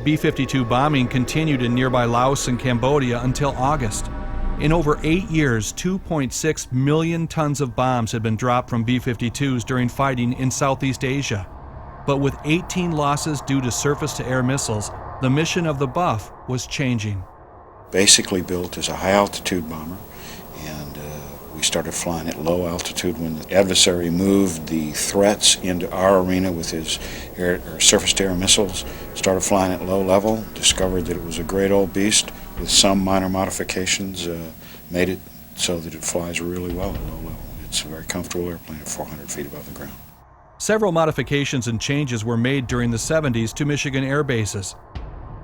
B-52 bombing continued in nearby Laos and Cambodia until August. In over 8 years, 2.6 million tons of bombs had been dropped from B-52s during fighting in Southeast Asia. But with 18 losses due to surface-to-air missiles, the mission of the Buff was changing. Basically built as a high-altitude bomber, and we started flying at low altitude when the adversary moved the threats into our arena with his surface-to-air missiles. Started flying at low level, discovered that it was a great old beast with some minor modifications, made it so that it flies really well at low level. It's a very comfortable airplane at 400 feet above the ground. Several modifications and changes were made during the 70s to Michigan air bases.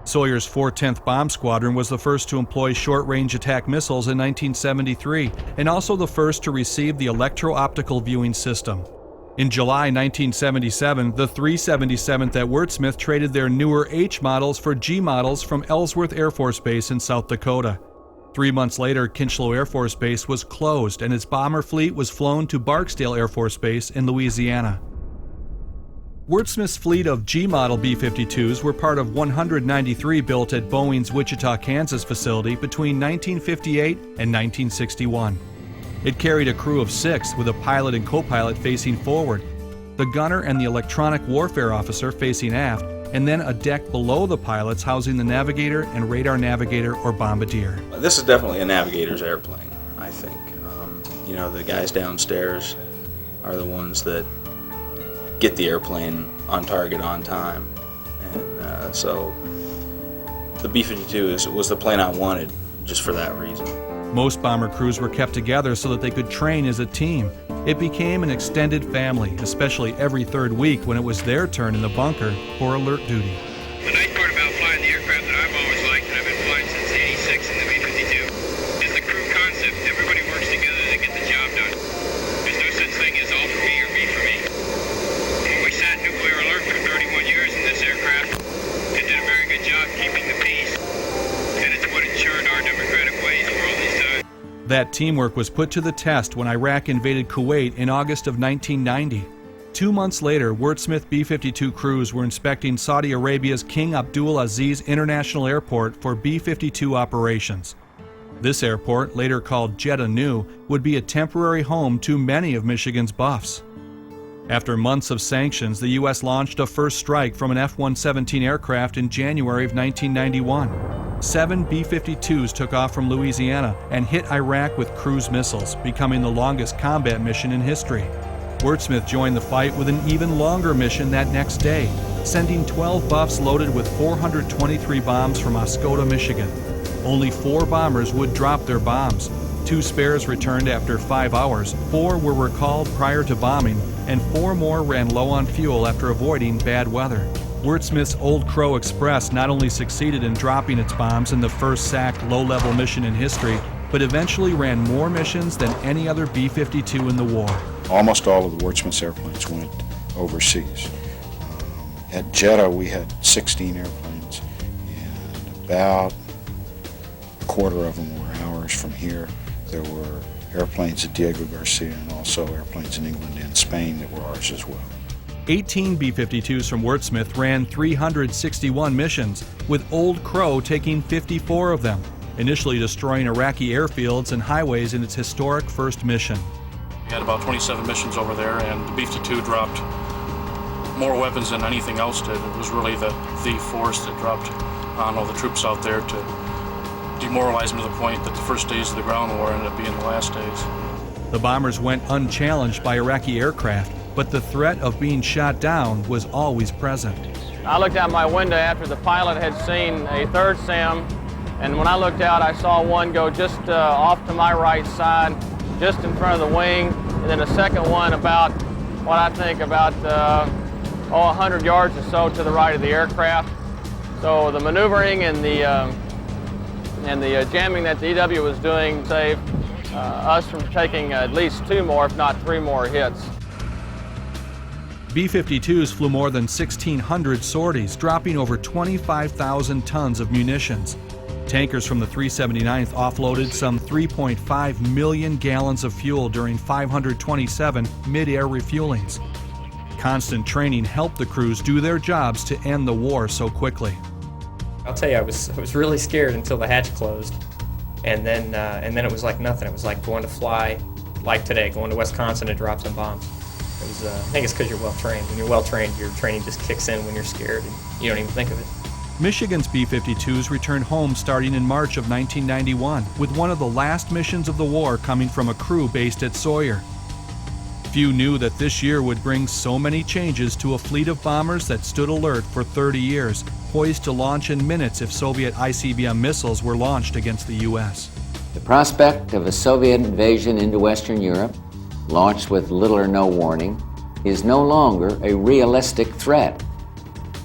Sawyer's 410th Bomb Squadron was the first to employ short-range attack missiles in 1973, and also the first to receive the electro-optical viewing system. In July 1977, the 377th at Wurtsmith traded their newer H models for G models from Ellsworth Air Force Base in South Dakota. 3 months later, Kinchlow Air Force Base was closed and its bomber fleet was flown to Barksdale Air Force Base in Louisiana. Wurtsmith's fleet of G-model B-52s were part of 193 built at Boeing's Wichita, Kansas facility between 1958 and 1961. It carried a crew of 6 with a pilot and co-pilot facing forward, the gunner and the electronic warfare officer facing aft, and then a deck below the pilots housing the navigator and radar navigator or bombardier. This is definitely a navigator's airplane, I think. The guys downstairs are the ones that get the airplane on target on time. And so the B-52 was the plane I wanted just for that reason. Most bomber crews were kept together so that they could train as a team. It became an extended family, especially every third week when it was their turn in the bunker for alert duty. The nice part about flying the aircraft that I've always liked, and I've been flying since '86 in the B-52, is the crew concept. Everybody works together to get the job done. There's no such thing as all for me or me for me. When we sat nuclear alert for 31 years in this aircraft, it did a very good job keeping the peace, and it's what ensured our democratic ways for all these times. That teamwork was put to the test when Iraq invaded Kuwait in August of 1990. 2 months later, Wurtsmith B-52 crews were inspecting Saudi Arabia's King Abdul Aziz International Airport for B-52 operations. This airport, later called Jeddah New, would be a temporary home to many of Michigan's Buffs. After months of sanctions, the U.S. launched a first strike from an F-117 aircraft in January of 1991. 7 B-52s took off from Louisiana and hit Iraq with cruise missiles, becoming the longest combat mission in history. Wurtsmith joined the fight with an even longer mission that next day, sending 12 Buffs loaded with 423 bombs from Oscoda, Michigan. Only 4 bombers would drop their bombs. 2 spares returned after 5 hours, 4 were recalled prior to bombing, and 4 more ran low on fuel after avoiding bad weather. Wurtsmith's Old Crow Express not only succeeded in dropping its bombs in the first SAC low-level mission in history, but eventually ran more missions than any other B-52 in the war. Almost all of the Wurtsmith's airplanes went overseas. At Jeddah, we had 16 airplanes, and about a quarter of them were ours from here. There were airplanes at Diego Garcia and also airplanes in England and Spain that were ours as well. 18 B-52s from Wurtsmith ran 361 missions, with Old Crow taking 54 of them, initially destroying Iraqi airfields and highways in its historic first mission. We had about 27 missions over there, and the B-52 dropped more weapons than anything else did. It was really the force that dropped on all the troops out there to demoralize them to the point that the first days of the ground war ended up being the last days. The bombers went unchallenged by Iraqi aircraft, but the threat of being shot down was always present. I looked out my window after the pilot had seen a third SAM, and when I looked out, I saw one go just off to my right side, just in front of the wing, and then a second one about, what I think about 100 yards or so to the right of the aircraft. So the maneuvering and the jamming that the EW was doing saved us from taking at least 2 more, if not 3 more hits. B-52s flew more than 1,600 sorties, dropping over 25,000 tons of munitions. Tankers from the 379th offloaded some 3.5 million gallons of fuel during 527 mid-air refuelings. Constant training helped the crews do their jobs to end the war so quickly. I'll tell you, I was really scared until the hatch closed, and then it was like nothing. It was like going to fly, like today, going to Wisconsin to drop some bombs. It was, I think it's because you're well trained. When you're well trained, your training just kicks in when you're scared, and you don't even think of it. Michigan's B-52s returned home starting in March of 1991, with one of the last missions of the war coming from a crew based at Sawyer. Few knew that this year would bring so many changes to a fleet of bombers that stood alert for 30 years, poised to launch in minutes if Soviet ICBM missiles were launched against the U.S. The prospect of a Soviet invasion into Western Europe, launched with little or no warning, is no longer a realistic threat.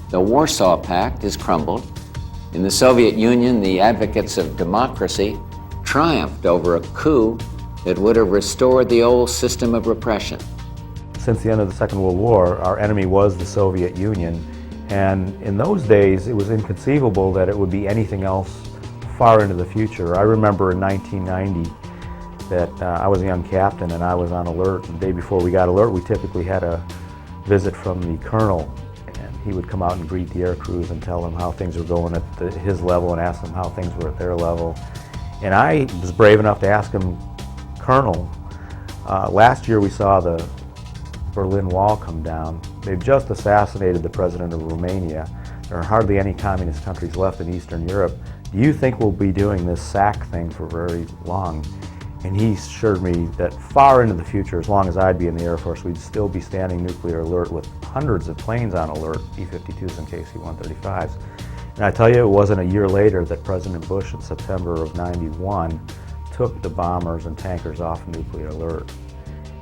The Warsaw Pact has crumbled. In the Soviet Union, the advocates of democracy triumphed over a coup that would have restored the old system of repression. Since the end of the Second World War, our enemy was the Soviet Union, and in those days it was inconceivable that it would be anything else far into the future. I remember in 1990 that I was a young captain and I was on alert. The day before we got alert, we typically had a visit from the colonel, and he would come out and greet the air crews and tell them how things were going at his level and ask them how things were at their level. And I was brave enough to ask him, Colonel, last year we saw the Berlin Wall come down. They've just assassinated the president of Romania. There are hardly any communist countries left in Eastern Europe. Do you think we'll be doing this SAC thing for very long? And he assured me that far into the future, as long as I'd be in the Air Force, we'd still be standing nuclear alert with hundreds of planes on alert, B-52s and KC-135s. And I tell you, it wasn't a year later that President Bush in September of '91 took the bombers and tankers off nuclear alert.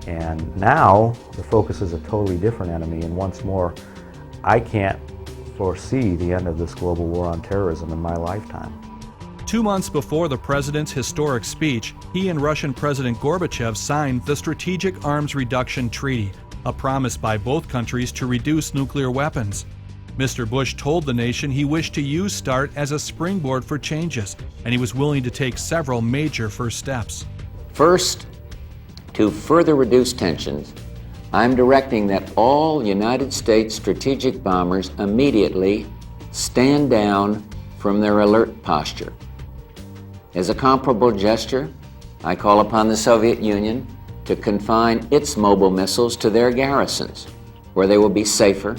And now the focus is a totally different enemy, and once more, I can't foresee the end of this global war on terrorism in my lifetime. 2 months before the president's historic speech, he and Russian President Gorbachev signed the Strategic Arms Reduction Treaty, a promise by both countries to reduce nuclear weapons. Mr. Bush told the nation he wished to use START as a springboard for changes, and he was willing to take several major first steps. First, to further reduce tensions, I'm directing that all United States strategic bombers immediately stand down from their alert posture. As a comparable gesture, I call upon the Soviet Union to confine its mobile missiles to their garrisons, where they will be safer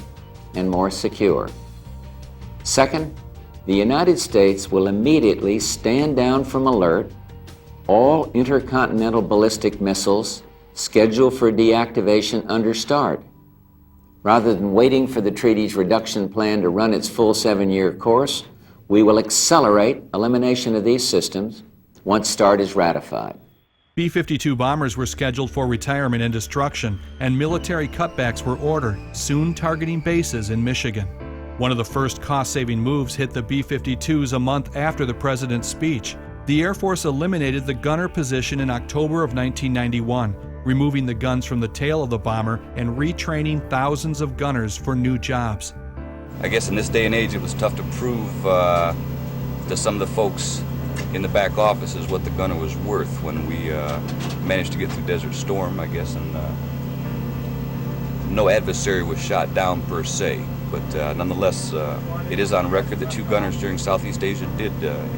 and more secure. Second, the United States will immediately stand down from alert all intercontinental ballistic missiles scheduled for deactivation under START. Rather than waiting for the treaty's reduction plan to run its full 7-year course, we will accelerate elimination of these systems once START is ratified. B-52 bombers were scheduled for retirement and destruction, and military cutbacks were ordered, soon targeting bases in Michigan. One of the first cost-saving moves hit the B-52s a month after the president's speech. The Air Force eliminated the gunner position in October of 1991, removing the guns from the tail of the bomber and retraining thousands of gunners for new jobs. I guess in this day and age it was tough to prove to some of the folks in the back offices what the gunner was worth when we managed to get through Desert Storm, I guess, and no adversary was shot down per se, but nonetheless it is on record that 2 gunners during Southeast Asia did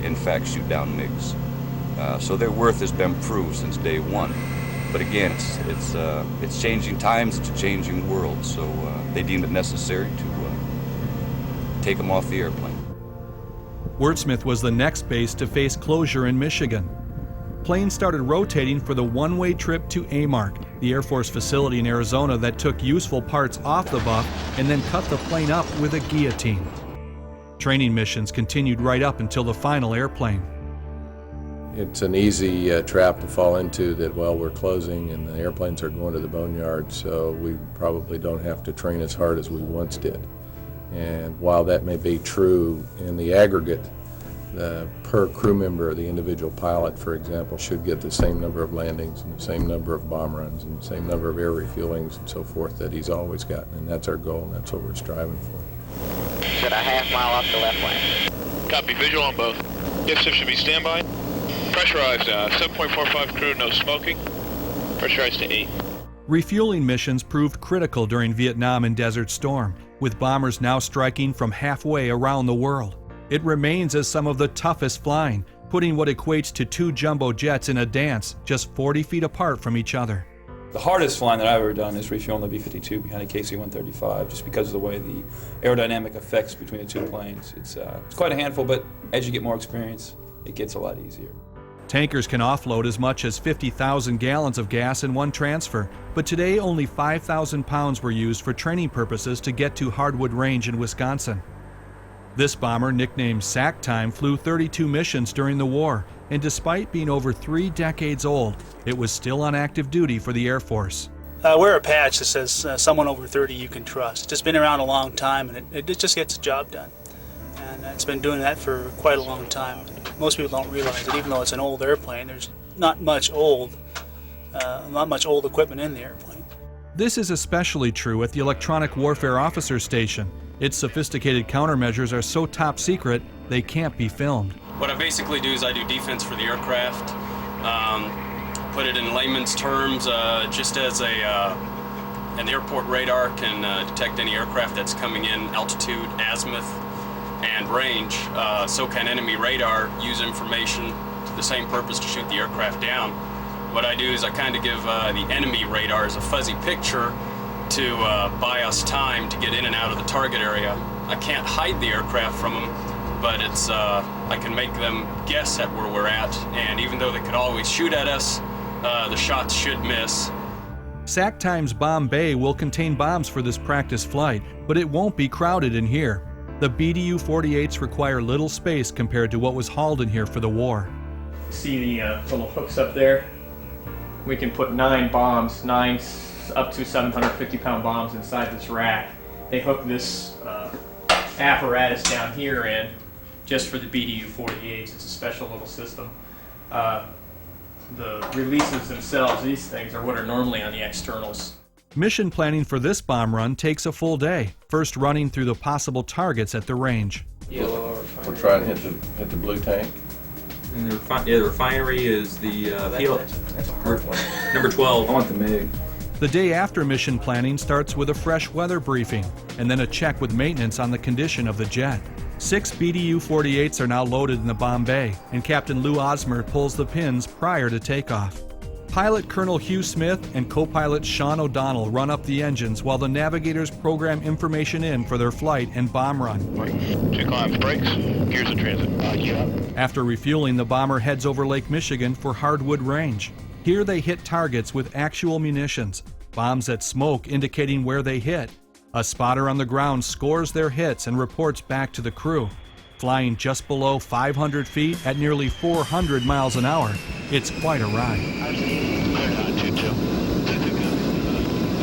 in fact shoot down MiGs. So their worth has been proved since day one. But again, it's changing times, it's a changing world, so they deemed it necessary to take them off the airplane. Wordsmith was the next base to face closure in Michigan. Planes started rotating for the one-way trip to AMARC, the Air Force facility in Arizona that took useful parts off the buff and then cut the plane up with a guillotine. Training missions continued right up until the final airplane. It's an easy trap to fall into that, well, we're closing and the airplanes are going to the boneyard, so we probably don't have to train as hard as we once did. And while that may be true in the aggregate, per crew member, the individual pilot, for example, should get the same number of landings and the same number of bomb runs and the same number of air refuelings and so forth that he's always gotten. And that's our goal, and that's what we're striving for. Set a half-mile off the left lane. Copy, visual on both. Yes, sir, should be standby. Pressurized, 7.45 crew, no smoking. Pressurized to 8. Refueling missions proved critical during Vietnam and Desert Storm, with bombers now striking from halfway around the world. It remains as some of the toughest flying, putting what equates to 2 jumbo jets in a dance just 40 feet apart from each other. The hardest flying that I've ever done is refueling the B-52 behind a KC-135, just because of the way the aerodynamic effects between the two planes. It's quite a handful, but as you get more experience, it gets a lot easier. Tankers can offload as much as 50,000 gallons of gas in one transfer, but today only 5,000 pounds were used for training purposes to get to Hardwood Range in Wisconsin. This bomber, nicknamed Sack Time, flew 32 missions during the war, and despite being over 3 decades old, it was still on active duty for the Air Force. Wear a patch that says someone over 30 you can trust. It's just been around a long time, and it just gets the job done. And it's been doing that for quite a long time. Most people don't realize that even though it's an old airplane, there's not much old equipment in the airplane. This is especially true at the Electronic Warfare Officer Station. Its sophisticated countermeasures are so top secret, they can't be filmed. What I basically do is I do defense for the aircraft. Put it in layman's terms, just as an airport radar can detect any aircraft that's coming in altitude, azimuth, and range, so can enemy radar use information to the same purpose to shoot the aircraft down. What I do is I kind of give the enemy radars a fuzzy picture to buy us time to get in and out of the target area. I can't hide the aircraft from them, but I can make them guess at where we're at, and even though they could always shoot at us, the shots should miss. Sack Time's bomb bay will contain bombs for this practice flight, but it won't be crowded in here. The BDU-48s require little space compared to what was hauled in here for the war. See the little hooks up there? We can put 9 bombs, 9 up to 750-pound bombs inside this rack. They hook this apparatus down here in just for the BDU-48s. It's a special little system. The releases themselves, these things, are what are normally on the externals. Mission planning for this bomb run takes a full day, first running through the possible targets at the range. We're trying to hit the blue tank. And the refinery is the field. Number 12. I want the MiG. The day after mission planning starts with a fresh weather briefing, and then a check with maintenance on the condition of the jet. 6 BDU-48s are now loaded in the bomb bay, and Captain Lou Osmer pulls the pins prior to takeoff. Pilot Colonel Hugh Smith and co-pilot Sean O'Donnell run up the engines while the navigators program information in for their flight and bomb run. 2 climbs, brakes, gears in transit. After refueling, the bomber heads over Lake Michigan for Hardwood Range. Here they hit targets with actual munitions, bombs that smoke indicating where they hit. A spotter on the ground scores their hits and reports back to the crew. Flying just below 500 feet at nearly 400 miles an hour, it's quite a ride.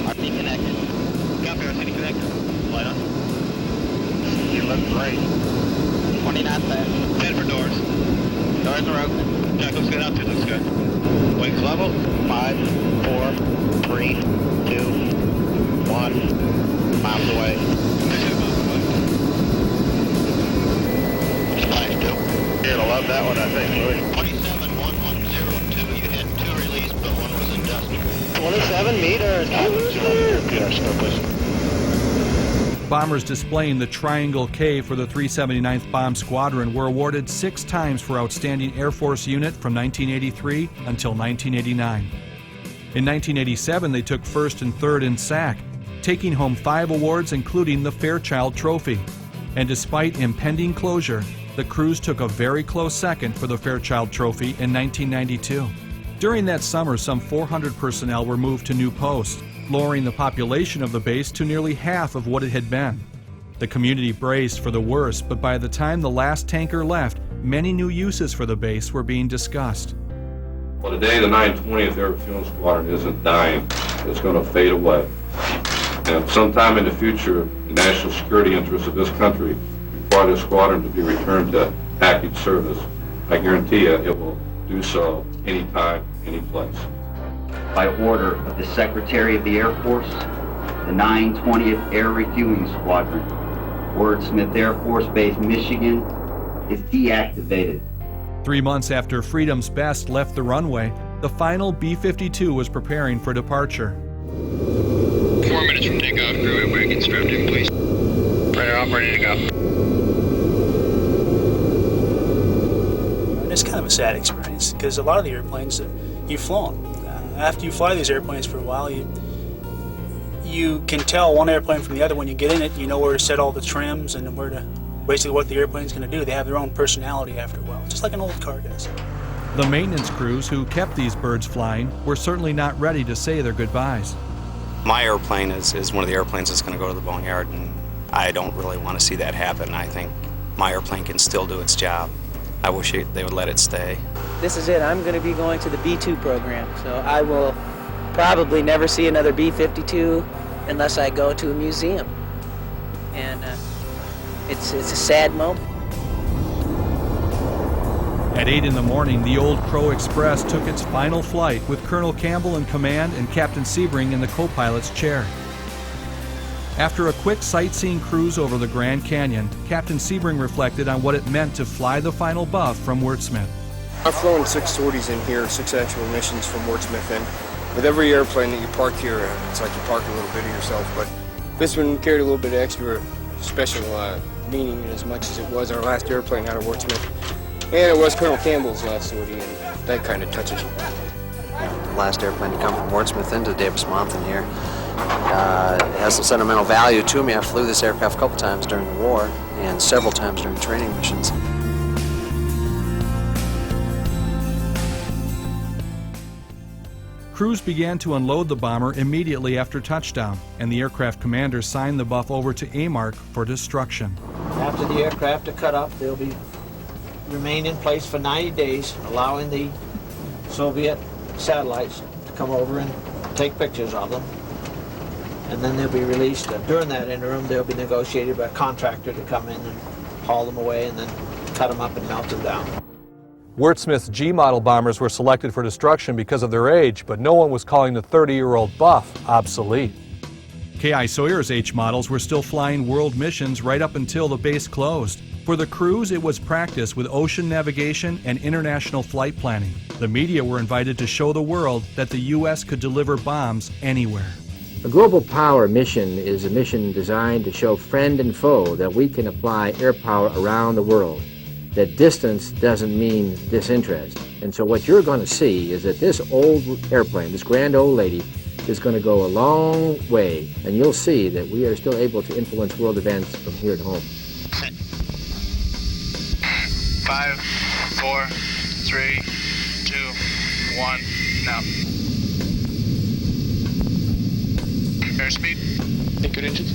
RC connected. Copy, RC connected. Light on. You look great. 29 fast. 10 for doors. Doors are open. Yeah, looks good out there, looks good. Wings level. 5, 4, 3, 2, 1. Miles away. You're gonna love that one, I think, Louis. 271102. You had 2 released, but one was industrial. 27 meters. Bombers displaying the Triangle K for the 379th Bomb Squadron were awarded 6 times for Outstanding Air Force Unit from 1983 until 1989. In 1987, they took 1st and 3rd in SAC, taking home 5 awards including the Fairchild Trophy. And despite impending closure, the crews took a very close second for the Fairchild Trophy in 1992. During that summer, some 400 personnel were moved to new posts, lowering the population of the base to nearly half of what it had been. The community braced for the worst, but by the time the last tanker left, many new uses for the base were being discussed. Well, today the 920th Air Refueling Squadron isn't dying. It's going to fade away. And sometime in the future, the national security interests of this country require this squadron to be returned to active service. I guarantee you it will do so anytime, any place. By order of the Secretary of the Air Force, the 920th Air Refueling Squadron, Wordsmith Air Force Base, Michigan, is deactivated. 3 months after Freedom's Best left the runway, the final B-52 was preparing for departure. 4 minutes from takeoff, crew, everybody get strapped in, please. Radar off, ready to go. a sad experience, because a lot of the airplanes you've flown, after you fly these airplanes for a while, you can tell one airplane from the other. When you get in it, you know where to set all the trims and where to, basically what the airplane's going to do. They have their own personality after a while, just like an old car does. The maintenance crews who kept these birds flying were certainly not ready to say their goodbyes. My airplane is one of the airplanes that's going to go to the boneyard, and I don't really want to see that happen. I think my airplane can still do its job. I wish they would let it stay. This is it. I'm going to be going to the B-2 program, so I will probably never see another B-52 unless I go to a museum. And it's a sad moment. At 8 in the morning, the Old Crow Express took its final flight with Colonel Campbell in command and Captain Sebring in the co-pilot's chair. After a quick sightseeing cruise over the Grand Canyon, Captain Sebring reflected on what it meant to fly the final buff from Wurtsmith. I've flown 6 sorties in here, 6 actual missions from Wurtsmith, and with every airplane that you park here, it's like you park a little bit of yourself, but this one carried a little bit of extra special meaning as much as it was our last airplane out of Wurtsmith. And it was Colonel Campbell's last sortie, and that kind of touches you. The last airplane to come from Wurtsmith into Davis-Monthan here. It has some sentimental value to me. I flew this aircraft a couple times during the war and several times during training missions. Crews began to unload the bomber immediately after touchdown, and the aircraft commander signed the buff over to AMARC for destruction. After the aircraft are cut up, they'll remain in place for 90 days, allowing the Soviet satellites to come over and take pictures of them. And then they'll be released. During that interim, they'll be negotiated by a contractor to come in and haul them away and then cut them up and melt them down. Wurtsmith's G-model bombers were selected for destruction because of their age, but no one was calling the 30-year-old buff obsolete. K.I. Sawyer's H-models were still flying world missions right up until the base closed. For the crews, it was practice with ocean navigation and international flight planning. The media were invited to show the world that the U.S. could deliver bombs anywhere. A global power mission is a mission designed to show friend and foe that we can apply air power around the world, that distance doesn't mean disinterest. And so what you're going to see is that this old airplane, this grand old lady, is going to go a long way, and you'll see that we are still able to influence world events from here at home. 5, 4, 3, 2, 1, now. Airspeed. Take good engines.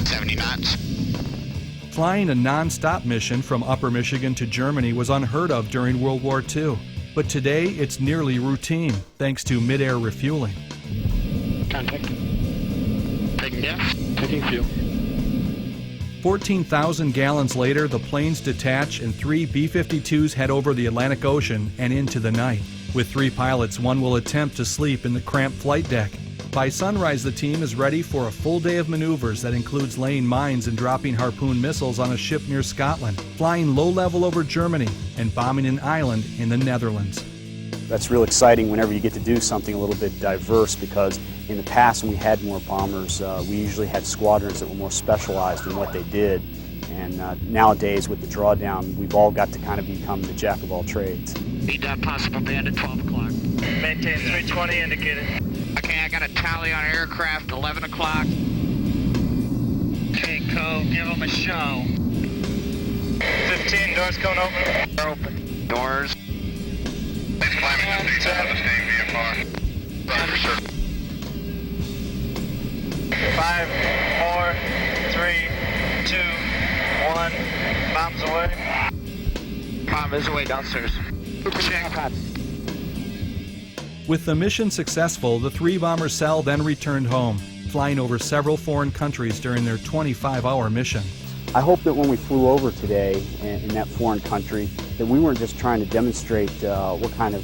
70 knots. Flying a non-stop mission from Upper Michigan to Germany was unheard of during World War II. But today, it's nearly routine, thanks to mid-air refueling. Contact. Taking gas. Taking fuel. 14,000 gallons later, the planes detach and 3 B-52s head over the Atlantic Ocean and into the night. With 3 pilots, one will attempt to sleep in the cramped flight deck. By sunrise, the team is ready for a full day of maneuvers that includes laying mines and dropping Harpoon missiles on a ship near Scotland, flying low-level over Germany, and bombing an island in the Netherlands. That's real exciting whenever you get to do something a little bit diverse, because in the past when we had more bombers, we usually had squadrons that were more specialized in what they did. And nowadays with the drawdown, we've all got to kind of become the jack of all trades. EDOT possible band at 12 o'clock. Maintain 320 indicated. Okay, I got a tally on aircraft, 11 o'clock. Okay, Co, give them a show. 15, doors going open. They're open. Doors. Please climbing up the side of the same VFR. Roger, sir. 5, 4, 3, 2, 1. Bombs away. Bomb is away downstairs. Check. With the mission successful, the 3-bomber cell then returned home, flying over several foreign countries during their 25-hour mission. I hope that when we flew over today in that foreign country, that we weren't just trying to demonstrate what kind of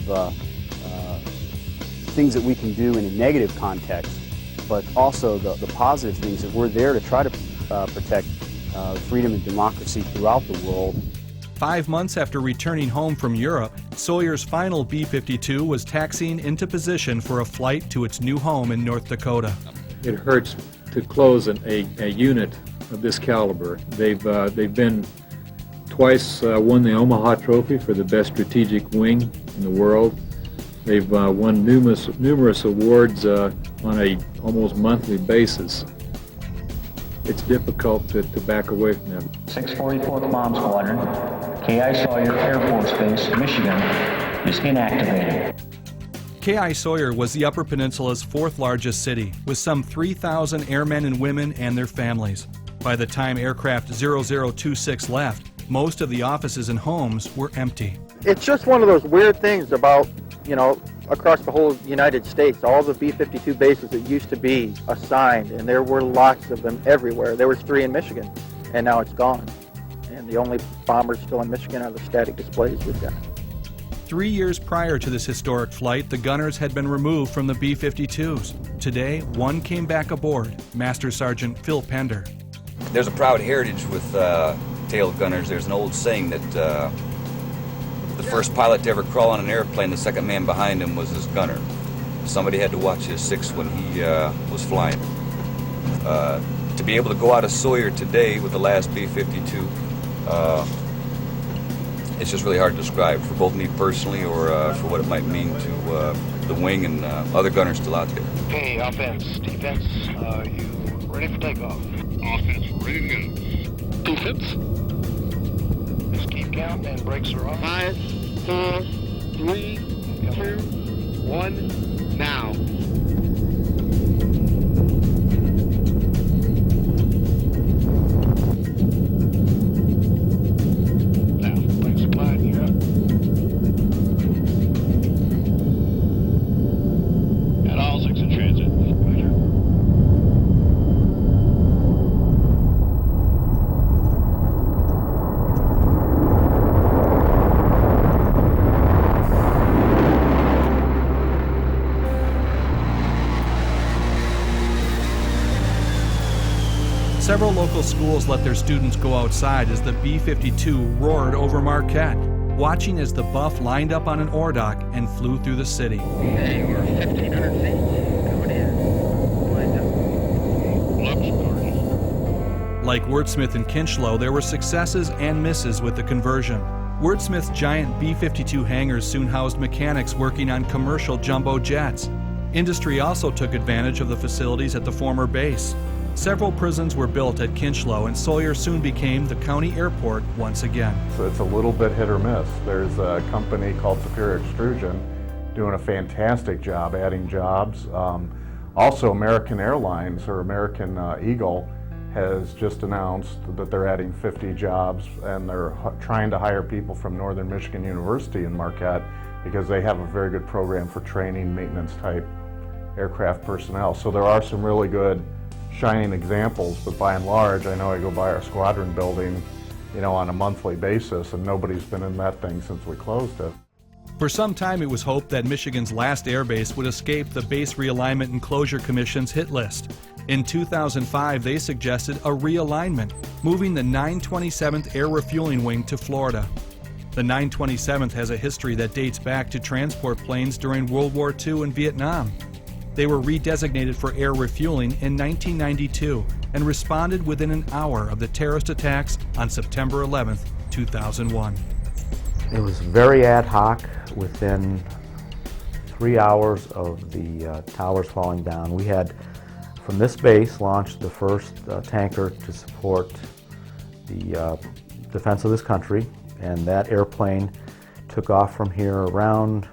things that we can do in a negative context, but also the positive things, that we're there to try to protect freedom and democracy throughout the world. 5 months after returning home from Europe, Sawyer's final B-52 was taxiing into position for a flight to its new home in North Dakota. It hurts to close a unit of this caliber. They've been twice won the Omaha Trophy for the best strategic wing in the world. They've won numerous awards on a almost monthly basis. It's difficult to back away from them. 644th Bomb Squadron, K.I. Sawyer Air Force Base, Michigan, is inactivated. K.I. Sawyer was the Upper Peninsula's fourth largest city, with some 3,000 airmen and women and their families. By the time aircraft 0026 left, most of the offices and homes were empty. It's just one of those weird things about, you know, across the whole United States, all the B-52 bases that used to be assigned, and there were lots of them everywhere. There was 3 in Michigan, and now it's gone. And the only bombers still in Michigan are the static displays we've got. 3 years prior to this historic flight, the gunners had been removed from the B-52s. Today, one came back aboard, Master Sergeant Phil Pender. There's a proud heritage with tail gunners. There's an old saying that the first pilot to ever crawl on an airplane, the second man behind him was his gunner. Somebody had to watch his 6 when he was flying. To be able to go out of Sawyer today with the last B-52, it's just really hard to describe for both me personally or for what it might mean to the wing and other gunners still out there. Okay, offense, defense, are you ready for takeoff? Offense, ready to go. Defense. Just keep counting and brakes are off. 5, 4, 3, 2, 1, now. Several local schools let their students go outside as the B-52 roared over Marquette, watching as the Buff lined up on an ore dock and flew through the city. Okay, we're 1,500 feet. Coming in. Lined up. Like Wordsmith and Kinchlow, there were successes and misses with the conversion. Wordsmith's giant B-52 hangars soon housed mechanics working on commercial jumbo jets. Industry also took advantage of the facilities at the former base. Several prisons were built at Kinchlow, and Sawyer soon became the county airport once again. So it's a little bit hit or miss. There's a company called Superior Extrusion doing a fantastic job adding jobs. Also, American Airlines, or American Eagle, has just announced that they're adding 50 jobs, and they're trying to hire people from Northern Michigan University in Marquette because they have a very good program for training maintenance type aircraft personnel. So there are some really good shining examples, but by and large, I know I go by our squadron building, you know, on a monthly basis, and nobody's been in that thing since we closed it. For some time, it was hoped that Michigan's last airbase would escape the Base Realignment and Closure Commission's hit list. In 2005, they suggested a realignment, moving the 927th Air Refueling Wing to Florida. The 927th has a history that dates back to transport planes during World War II and Vietnam. They were redesignated for air refueling in 1992 and responded within an hour of the terrorist attacks on September 11, 2001. It was very ad hoc. Within 3 hours of the towers falling down, we had, from this base, launched the first tanker to support the defense of this country, and that airplane took off from here around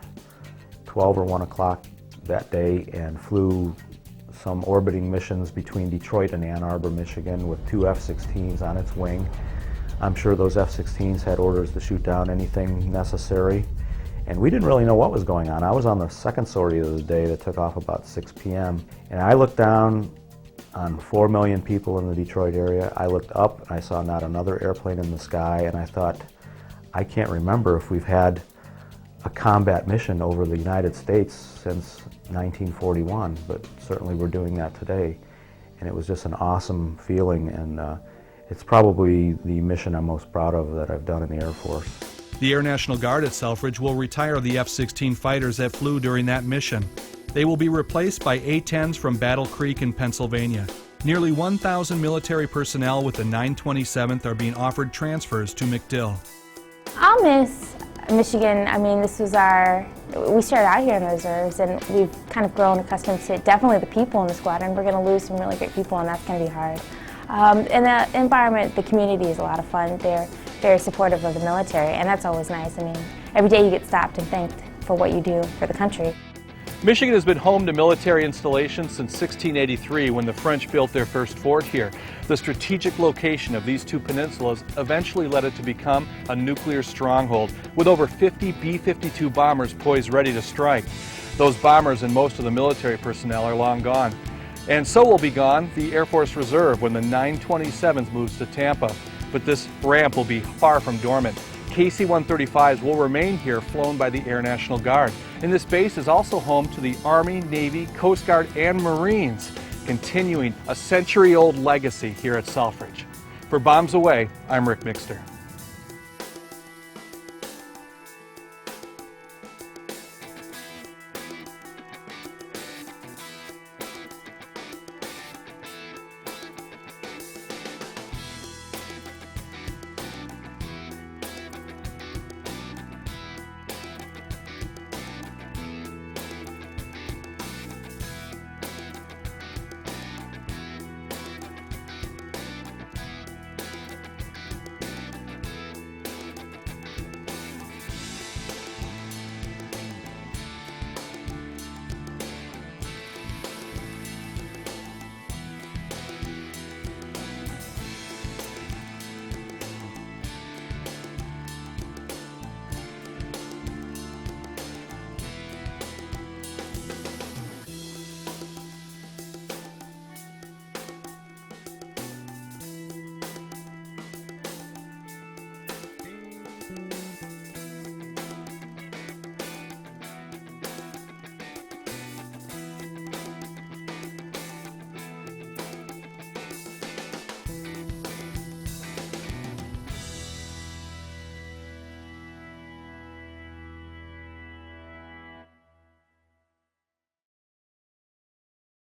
12 or 1 o'clock that day and flew some orbiting missions between Detroit and Ann Arbor, Michigan, with 2 F-16s on its wing. I'm sure those F-16s had orders to shoot down anything necessary, and we didn't really know what was going on. I was on the second sortie of the day that took off about 6 p.m., and I looked down on 4 million people in the Detroit area. I looked up and I saw not another airplane in the sky, and I thought, I can't remember if we've had a combat mission over the United States since 1941, but certainly we're doing that today. And it was just an awesome feeling, and it's probably the mission I'm most proud of that I've done in the Air Force. The Air National Guard at Selfridge will retire the F-16 fighters that flew during that mission. They will be replaced by A-10s from Battle Creek in Pennsylvania. Nearly 1,000 military personnel with the 927th are being offered transfers to MacDill. I'll miss Michigan. I mean, this was we started out here in the reserves, and we've kind of grown accustomed to definitely the people in the squadron. We're going to lose some really great people, and that's going to be hard. And the environment, the community is a lot of fun. They're very supportive of the military, and that's always nice. I mean, every day you get stopped and thanked for what you do for the country. Michigan has been home to military installations since 1683 when the French built their first fort here. The strategic location of these two peninsulas eventually led it to become a nuclear stronghold with over 50 B-52 bombers poised ready to strike. Those bombers and most of the military personnel are long gone. And so will be gone the Air Force Reserve when the 927th moves to Tampa. But this ramp will be far from dormant. KC-135s will remain here, flown by the Air National Guard. And this base is also home to the Army, Navy, Coast Guard, and Marines, continuing a century-old legacy here at Selfridge. For Bombs Away, I'm Rick Mixter.